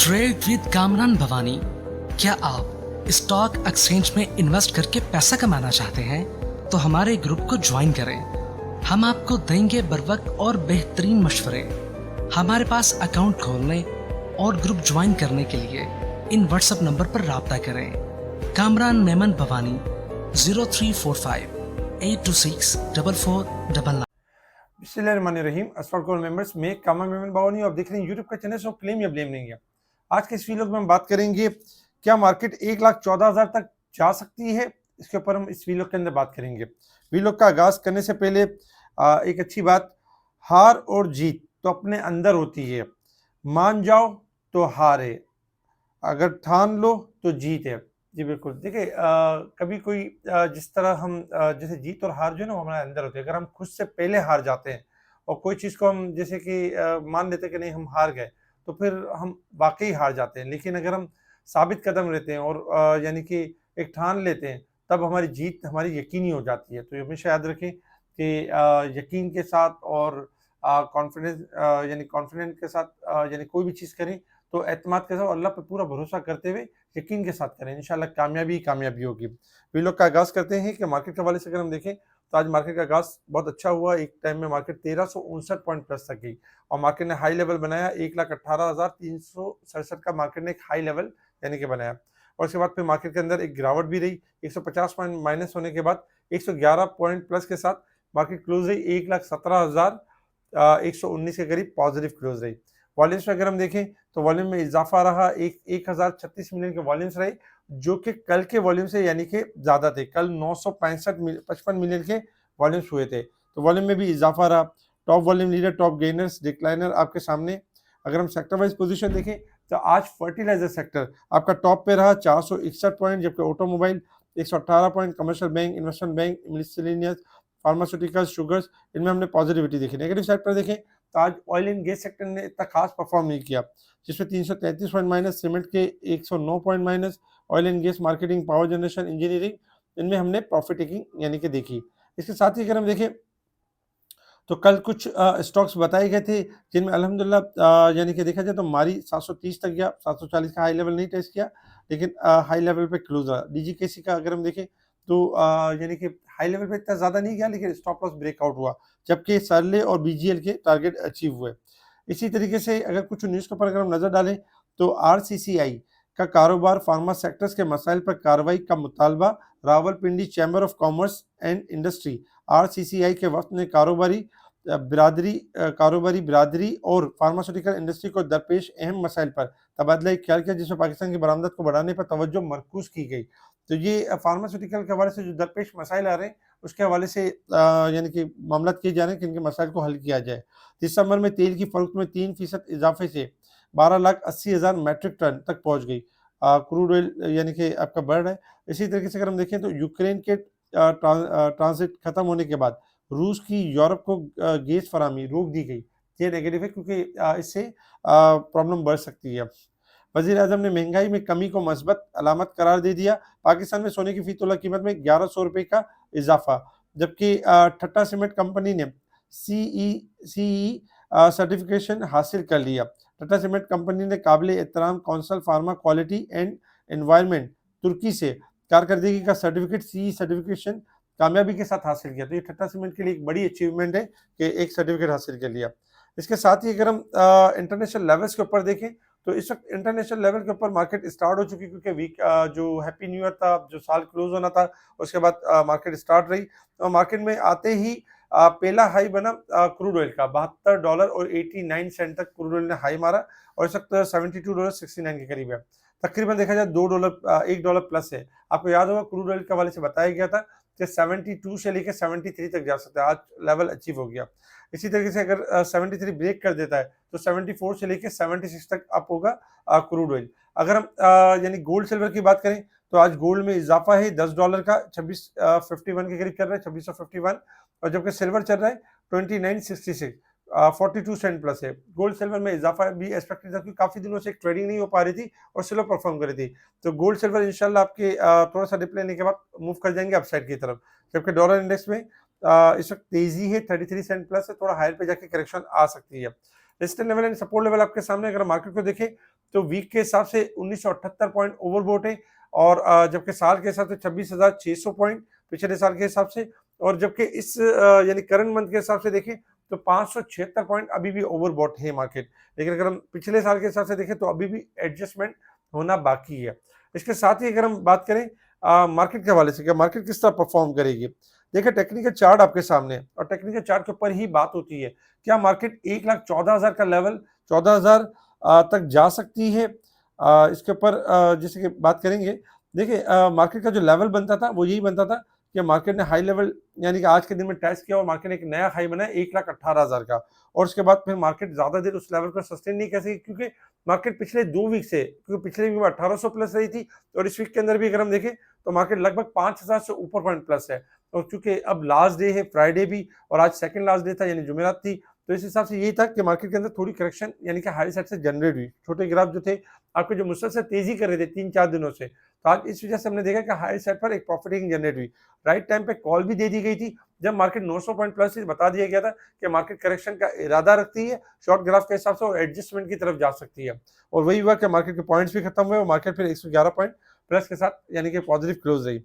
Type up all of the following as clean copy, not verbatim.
Trade with Kamran Bhavani. क्या आप stock exchange में इन्वेस्ट करके पैसा कमाना चाहते हैं तो हमारे ग्रुप को ज्वाइन करें। हम आपको देंगे बर वक्त और बेहतरीन मशवरे। हमारे पास अकाउंट खोलने और ग्रुप ज्वाइन करने के लिए इन व्हाट्सएप नंबर पर राब्ता करें। कामरान मेमन भवानी 0345-826-4499। बिस्मिल्लाहिर्रहमानिर्रहीम। अस्सलाम वालेकुम मेंबर्स, मैं कामरान मेमन भवानी, आप देख रहे हैं यूट्यूब का चैनल। सो क्लेम या ब्लेम नहीं है। आज के इस वीडियो में हम बात करेंगे क्या मार्केट 1,14,000 तक जा सकती है। इसके ऊपर हम इस वीडियो के अंदर बात करेंगे। वीडियो का आगाज करने से पहले एक अच्छी बात, हार और जीत तो अपने अंदर होती है। मान जाओ तो हार है, अगर ठान लो तो जीत है। जी बिल्कुल। देखिए कभी कोई जिस तरह हम जैसे जीत और हार जो है ना वो हमारे अंदर होती है। अगर हम खुद से पहले हार जाते हैं और कोई चीज़ को हम जैसे कि मान लेते हैं कि नहीं हम हार गए, तो फिर हम वाकई हार जाते हैं। लेकिन अगर हम साबित कदम रहते हैं और यानी कि एक ठान लेते हैं, तब हमारी जीत हमारी यकीनी हो जाती है। तो ये हमेशा याद रखें कि यकीन के साथ और कॉन्फिडेंस यानी कॉन्फिडेंट के साथ यानी कोई भी चीज़ करें तो एतमाद के साथ अल्लाह पे पूरा भरोसा करते हुए यकीन के साथ करें। इंशाल्लाह कामयाबी ही कामयाबी होगी। वीडियो का आगाज़ करते हैं कि मार्केट के हवाले से अगर हम देखें तो आज मार्केट का आगाज़ बहुत अच्छा हुआ। एक टाइम में मार्केट 1359 पॉइंट प्लस तक गई और मार्केट ने हाई लेवल बनाया 1,18,367 का मार्केट ने एक हाई लेवल यानी कि बनाया। और उसके बाद फिर मार्केट के अंदर एक गिरावट भी रही। 150 पॉइंट माइनस होने के बाद 111 पॉइंट प्लस के साथ मार्केट क्लोज रही 1,17,119 के करीब पॉजिटिव क्लोज रही। वॉल्यूम्स में अगर हम देखें तो वॉल्यूम में इजाफा रहा, 1036 मिलियन के वॉल्यूम्स रहे, जो कि कल के वॉल्यूम से यानी कि ज़्यादा थे। कल 965 मिलियन के वॉल्यूम्स हुए थे, तो वॉल्यूम में भी इजाफा रहा। Top volume leader, top gainers, decliner आपके सामने। अगर हम सेक्टर वाइज पोजीशन देखें तो आज फर्टिलाइजर सेक्टर आपका टॉप पे रहा 461 पॉइंट, जबकि automobile 118 point, commercial bank, investment bank, miscellaneous, pharmaceuticals, sugars, इनमें हमने पॉजिटिविटी देखी। नेगेटिव साइड पर देखें तो आज ऑयल एंड गैस सेक्टर ने इतना खास परफॉर्म नहीं किया, जिसमें 333 पॉइंट माइनस, सीमेंट के 109 point minus, oil and gas, marketing, power generation, engineering, इनमें हमने प्रॉफिट टेकिंग यानी कि देखी। इसके साथ ही अगर हम देखें तो कल कुछ स्टॉक्स बताए गए थे जिनमें अल्हम्दुलिल्लाह यानी कि देखा जाए तो मारी 730 तक गया, 740 का हाई लेवल नहीं टच किया, लेकिन हाई लेवल पे क्लोज रहा। डीजीकेसी का अगर हम देखें तो यानी कि हाई लेवल पे इतना ज़्यादा नहीं गया, लेकिन स्टॉप लॉस ब्रेकआउट हुआ, जबकि सरले और बीजीएल के टारगेट अचीव हुए। इसी तरीके से अगर कुछ न्यूज़ के ऊपर अगर हम नज़र डालें तो आरसीसीआई का कारोबार, फार्मा सेक्टर्स के मसाइल पर कार्रवाई का मुतालबा। Rawalpindi chamber of commerce and industry RCCI के वफ्द ने कारोबारी बिरादरी और फार्मास्यूटिकल इंडस्ट्री को दरपेश अहम मसाइल पर तबादला ख्याल किया, जिसमें पाकिस्तान की बरामदत को बढ़ाने पर तवज्जो मरकूज की गई। तो ये फार्मास्यूटिकल के हवाले से जो दरपेश मसाइल आ रहे हैं उसके हवाले से यानी कि मामला किए जा रहे हैं कि इनके मसाइल को हल किया जाए। दिसंबर में तेल की फरोख्त में 3% इजाफे से 12,80,000 मैट्रिक टन तक पहुंच गई। क्रूड ऑयल यानी कि आपका बढ़ रहा है। इसी तरीके से अगर हम देखें तो यूक्रेन के ट्रांजिट खत्म होने के बाद रूस की यूरोप को गैस फराहमी रोक दी गई। ये नेगेटिव है क्योंकि इससे प्रॉब्लम बढ़ सकती है। वज़ीर-ए-आज़म ने महंगाई में कमी को मस्बत अलामत करार दे दिया। पाकिस्तान में सोने की फी तोला कीमत में 1100 रुपये का इजाफा, जबकि ठट्टा सीमेंट कंपनी ने सीई सर्टिफिकेशन हासिल कर लिया। टाटा सीमेंट कंपनी ने काबिल एहतराम council pharma quality and environment तुर्की से कारकर्दगी का सर्टिफिकेट सीई सर्टिफिकेशन कामयाबी के साथ हासिल किया। तो ये टाटा सीमेंट के लिए एक बड़ी अचीवमेंट है कि एक सर्टिफिकेट हासिल कर लिया। इसके साथ ही अगर हम इंटरनेशनल लेवल्स के ऊपर देखें तो इस वक्त इंटरनेशनल लेवल के ऊपर मार्केट स्टार्ट हो चुकी है, क्योंकि वीक जो हैप्पी न्यू ईयर था, जो साल क्लोज होना था, उसके बाद मार्केट स्टार्ट रही। तो मार्केट में आते ही पहला हाई बना क्रूड ऑयल का $72 और 89 सेंट तक क्रूड ऑयल ने हाई मारा और इस वक्त $72.69 के करीब है। तकरीबन देखा जाए $1 प्लस है। आपको याद होगा क्रूड ऑयल के हवाले से बताया गया था कि 72 से लेकर 73 तक जा सकता है। आज लेवल अचीव हो गया। इसी तरीके से अगर 73 ब्रेक कर देता है तो 74 से लेकर 76 तक अप होगा क्रूड ऑयल। अगर हम यानी गोल्ड सिल्वर की बात करें तो आज गोल्ड में इजाफा है $10 का, 2651 के करीब चल रहा है, 2651, और जबकि सिल्वर चल रहा है 2966, 42 सेंट प्लस है। गोल्ड सिल्वर में इजाफा भी एक्सपेक्टेड था क्योंकि काफी दिनों से एक ट्रेडिंग नहीं हो पा रही थी और सिल्वर परफॉर्म कर रही थी। तो गोल्ड सिल्वर इंशाल्लाह आपके थोड़ा सा डिप लेने के बाद मूव कर जाएंगे अपसाइड की तरफ। जबकि डॉलर इंडेक्स में इस वक्त तेजी है, 33 सेंट प्लस है, थोड़ा हायर पे जाके करेक्शन आ सकती है। Resistance level and support level आपके सामने। अगर मार्केट को देखें तो वीक के हिसाब से 1978 पॉइंट ओवरबॉट है, और जबकि साल के हिसाब से 26,600 पॉइंट पिछले साल के हिसाब से, और जबकि इस यानी करंट मंथ के हिसाब से देखें तो 576 पॉइंट अभी भी ओवरबॉट है मार्केट। लेकिन अगर हम पिछले साल के हिसाब से देखें तो अभी भी एडजस्टमेंट होना बाकी है। इसके साथ ही अगर हम बात करें मार्केट के हवाले से, क्या मार्केट किस तरह परफॉर्म करेगी, देखिए टेक्निकल चार्ट आपके सामने है, और टेक्निकल चार्ट के ऊपर ही बात होती है। क्या मार्केट 1,14,000 का लेवल 14,000 तक जा सकती है? इसके ऊपर जैसे कि बात करेंगे, देखिए मार्केट का जो लेवल बनता था वो यही बनता था कि मार्केट ने हाई लेवल यानी कि आज के दिन में टेस्ट किया और मार्केट ने एक नया हाई बनाया 1,18,000 का, और उसके बाद फिर मार्केट ज्यादा देर उस लेवल को सस्टेन नहीं कर सकी, क्योंकि मार्केट पिछले 2 वीक से, क्योंकि पिछले वीक में 1800 प्लस रही थी, और इस वीक के अंदर भी अगर हम देखें तो मार्केट लगभग 5,000 से ऊपर पॉइंट प्लस है। और चूंकि अब लास्ट डे है फ्राइडे भी, और आज सेकंड लास्ट डे था यानी जुमेरात थी, तो इस हिसाब से यही था कि मार्केट के अंदर थोड़ी करेक्शन यानी कि हाई साइड से जनरेट हुई। छोटे ग्राफ जो थे आपके जो मुसलसल तेजी कर रहे थे 3-4 दिनों से, तो आज इस वजह से हमने देखा कि हाई साइड पर एक प्रॉफिटिंग जनरेट हुई। राइट टाइम पे कॉल भी दे दी गई थी, जब मार्केट 900 पॉइंट प्लस थी, बता दिया गया था कि मार्केट करेक्शन का इरादा रखती है शॉर्ट ग्राफ के हिसाब से और एडजस्टमेंट की तरफ जा सकती है। और वही हुआ कि मार्केट के पॉइंट्स भी खत्म हुए और मार्केट फिर 111 पॉइंट प्लस के साथ यानी कि पॉजिटिव क्लोज रही।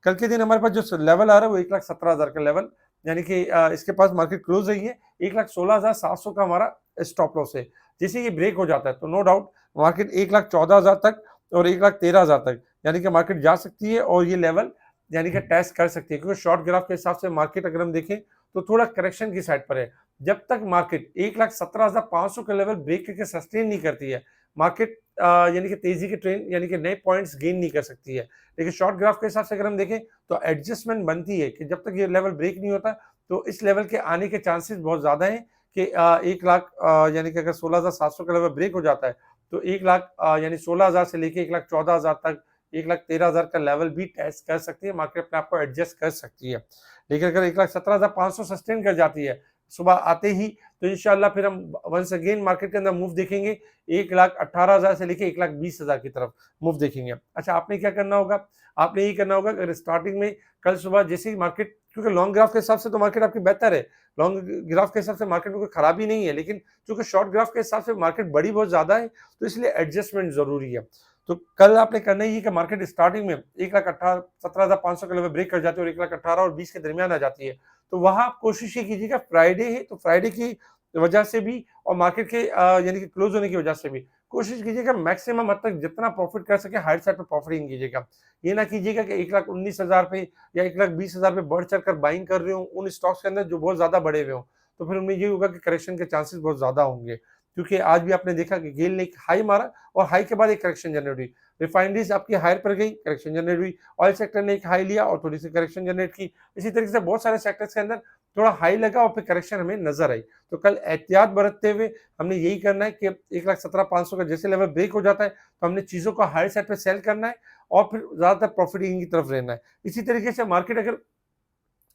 कल के दिन हमारे पास जो लेवल आ रहा है वो 1,17,000 का लेवल, यानी कि इसके पास मार्केट क्लोज रही है। 1,16,700 का हमारा स्टॉप लॉस है। जैसे ये ब्रेक हो जाता है तो नो डाउट मार्केट 1,14,000 तक और 1,13,000 तक यानी कि मार्केट जा सकती है, और ये लेवल यानी कि टेस्ट कर सकती है, क्योंकि शॉर्ट ग्राफ के हिसाब से मार्केट अगर हम देखें तो थोड़ा करेक्शन की साइड पर है। जब तक मार्केट 1,17,500 का लेवल ब्रेक करके सस्टेन नहीं करती है, मार्केट यानी कि तेजी के ट्रेंड यानी कि नए पॉइंट्स गेन नहीं कर सकती है। लेकिन शॉर्ट ग्राफ के हिसाब से अगर हम देखें तो एडजस्टमेंट बनती है कि जब तक ये लेवल ब्रेक नहीं होता तो इस लेवल के आने के चांसेस बहुत ज्यादा हैं कि 1,00,000 यानी कि अगर 16,700 का लेवल ब्रेक हो जाता है तो 1,00,000 यानी 16,000 से लेके 1,14,000 तक 1,13,000 का लेवल भी टेस्ट कर सकती है, मार्केट अपने आप को एडजस्ट कर सकती है। लेकिन अगर 1,17,500 सस्टेन कर जाती है सुबह आते ही, तो इंशाल्लाह फिर हम वंस अगेन मार्केट के अंदर मूव देखेंगे 1,18,000 से लेके 1,20,000 की तरफ मूव देखेंगे। अच्छा, आपने क्या करना होगा, आपने यही करना होगा अगर स्टार्टिंग में कल सुबह जैसे ही मार्केट, क्योंकि लॉन्ग ग्राफ के हिसाब से तो मार्केट आपकी बेहतर है, लॉन्ग ग्राफ के हिसाब से मार्केट में कोई खराबी नहीं है, लेकिन चूंकि शॉर्ट ग्राफ के हिसाब से मार्केट बड़ी बहुत ज्यादा है तो इसलिए एडजस्टमेंट जरूरी है। तो कल आपने करना ही है कि मार्केट स्टार्टिंग में 1,17,500 का लेवल ब्रेक कर जाती है और 1,18,000 और 20 के दरमियान आ जाती है, तो वहां आप कोशिश ये कीजिएगा, फ्राइडे है तो फ्राइडे की वजह से भी और मार्केट के यानी कि क्लोज होने की वजह से भी कोशिश कीजिएगा मैक्सिमम हद तक जितना प्रॉफिट कर सके हाइट साइड पर प्रॉफिटिंग कीजिएगा। ये ना कीजिएगा कि 1,19,000 पे या 1,20,000 पे बढ़ चढ़ कर बाइंग कर रहे हो उन स्टॉक्स के अंदर जो बहुत ज्यादा बढ़े हुए हो, तो फिर उनमें ये होगा कि करेक्शन के चांसेस बहुत ज्यादा होंगे। क्योंकि आज भी आपने देखा कि गेल ने एक हाई मारा और हाई के बाद एक करेक्शन जनरेट हुई, रिफाइनरीज आपकी हायर पर गई, करेक्शन जनरेट हुई, ऑयल सेक्टर ने एक हाई लिया और थोड़ी सी करेक्शन जनरेट की। इसी तरीके से बहुत सारे सेक्टर्स के अंदर थोड़ा हाई लगा और फिर करेक्शन हमें नजर आई। तो कल एहतियात बरतते हुए हमने यही करना है कि 1,17,500 का जैसे लेवल ब्रेक हो जाता है तो हमने चीजों को हाई साइड पे सेल करना है और फिर ज्यादातर प्रॉफिटिंग की तरफ रहना है। इसी तरीके से मार्केट अगर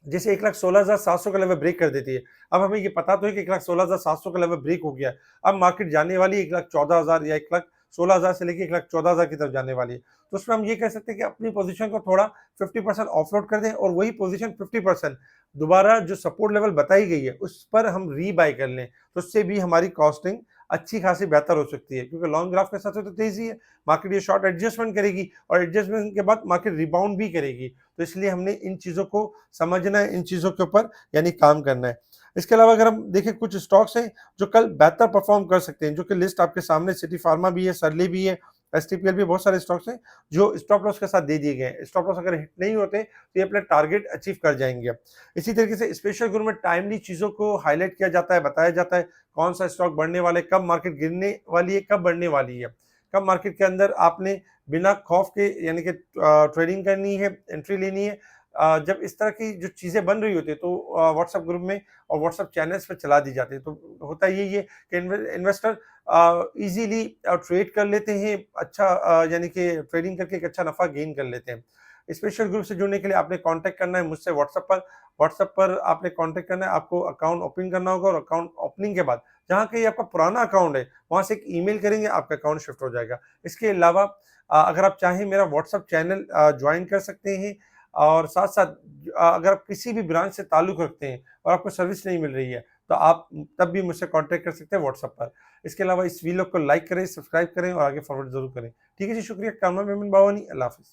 जैसे 1,16,700 का लेवल ब्रेक कर देती है, अब हमें ये पता तो है कि 1,16,700 का लेवल ब्रेक हो गया है, अब मार्केट जाने वाली 1,14,000 या 1,16,000 से लेके 1,14,000 की तरफ जाने वाली है। तो उसमें हम ये कह सकते हैं कि अपनी पोजीशन को थोड़ा 50% ऑफलोड कर दें और वही पोजीशन 50% दोबारा जो सपोर्ट लेवल बताई गई है उस पर हम रीबाय कर लें, तो उससे भी हमारी कॉस्टिंग अच्छी खासी बेहतर हो सकती है, क्योंकि लॉन्ग ग्राफ के साथ तो तेजी है, मार्केट ये शॉर्ट एडजस्टमेंट करेगी और एडजस्टमेंट के बाद मार्केट रिबाउंड भी करेगी। तो इसलिए हमने इन चीजों को समझना है, इन चीजों के ऊपर यानी काम करना है। इसके अलावा अगर हम देखें कुछ स्टॉक्स हैं जो कल बेहतर परफॉर्म कर सकते हैं, जो कि लिस्ट आपके सामने सिटी फार्मा भी है, सरली भी है, एसटीपीएल भी, बहुत सारे स्टॉक्स हैं जो स्टॉप लॉस के साथ दे दिए गए हैं। स्टॉप लॉस अगर हिट नहीं होते तो ये अपने टारगेट अचीव कर जाएंगे। इसी तरीके से स्पेशल ग्रुप में टाइमली चीजों को हाईलाइट किया जाता है, बताया जाता है कौन सा स्टॉक बढ़ने वाला है, कब मार्केट गिरने वाली है, कब बढ़ने वाली है, कब मार्केट के अंदर आपने बिना खौफ के यानी कि ट्रेडिंग करनी है, एंट्री लेनी है। जब इस तरह की जो चीजें बन रही होती है तो व्हाट्सएप ग्रुप में और व्हाट्सएप चैनल्स पे चला दी जाती है, तो होता यही है कि इन्वेस्टर इजीली ट्रेड कर लेते हैं, अच्छा यानी कि ट्रेडिंग करके एक अच्छा नफा गेन कर लेते हैं। स्पेशल ग्रुप से जुड़ने के लिए आपने कांटेक्ट करना है मुझसे व्हाट्सएप पर आपने कांटेक्ट करना है, आपको अकाउंट ओपन करना होगा और अकाउंट ओपनिंग के बाद जहाँ कहीं आपका पुराना अकाउंट है वहां से एक ईमेल करेंगे, आपका अकाउंट शिफ्ट हो जाएगा। इसके अलावा अगर आप चाहें मेरा व्हाट्सएप चैनल ज्वाइन कर सकते हैं, और साथ साथ अगर आप किसी भी ब्रांच से ताल्लुक रखते हैं और आपको सर्विस नहीं मिल रही है तो आप तब भी मुझसे कॉन्टैक्ट कर सकते हैं व्हाट्सएप पर। इसके अलावा इस वीडियो को लाइक करें, सब्सक्राइब करें और आगे फॉरवर्ड ज़रूर करें। ठीक है जी, शुक्रिया। कामरान मेमन बावानी, अल्लाह हाफ़िज़।